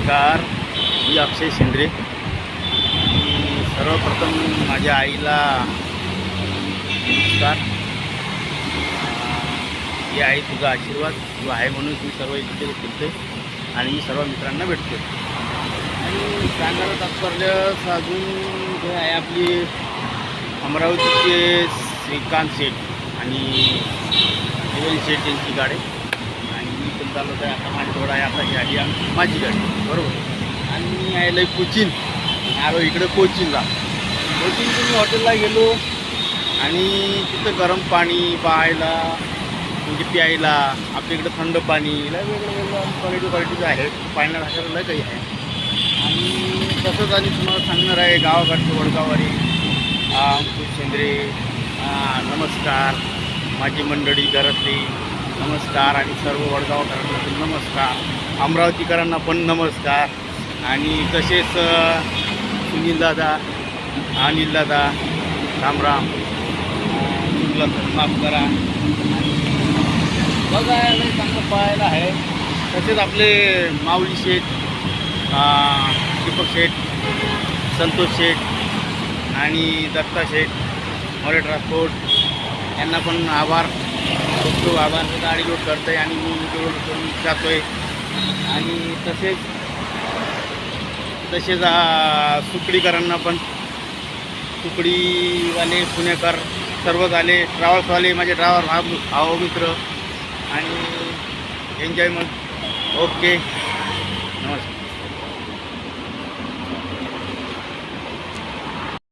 नमस्कार, मी अक्षय शिंदे. सर्वप्रथम माझ्या आईला नमस्कार. ही आई तुझा आशीर्वाद तू आहे म्हणून मी सर्व इकडे फिरते आणि मी सर्व मित्रांना भेटते. आणि सांगायला तात्पर्य अजून जे आहे आपली अमरावतीचे श्रीकांत शेठ आणि जीवन शेठ यांची गाडी आणि मी पण चालवत आहे. आता माझ्याजवळ आहे आता ही आली माझी गाडी, बरोबर. आणि मी यायला कोचीन आलो इकडे कोचीनला. कोचीनचं मी हॉटेलला गेलो आणि तिथं गरम पाणी पाहायला म्हणजे प्यायला, आपल्या इकडं थंड पाणी वेगळं क्वालिटीचं आहे, पाहण्यासारखं लय काही आहे. आणि तसंच आणि तुम्हाला सांगणार आहे गावाकडचं वडगाववाडी अंकुश शेंद्रे. नमस्कार माझी मंडळी घरातली, नमस्कार. आणि सर्व वडगावकरांना नमस्कार, अमरावतीकरांना पण नमस्कार. आणि तसेच सुनीलदादा, अनिलदादा, रामराम, चुकलं तर माफ करा. बघायला चांगलं पाहायला आहे. तसेच आपले माऊली शेठ, दीपक शेठ, संतोष शेठ आणि दत्ता शेठ मोरे ट्रान्सपोर्ट यांना पण आभार. खूप आभार. गाडी लोड करतो आहे आणि मी लोड करून जातो आहे. आणि तसेच सुकडीकरांना पण, सुकडीवाले पुणेकर सर्वच आले, ट्रॅव्हल्सवाले माझे ड्रायव्हर भाऊ मित्र आणि एन्जॉय मग. ओके, नमस्कार.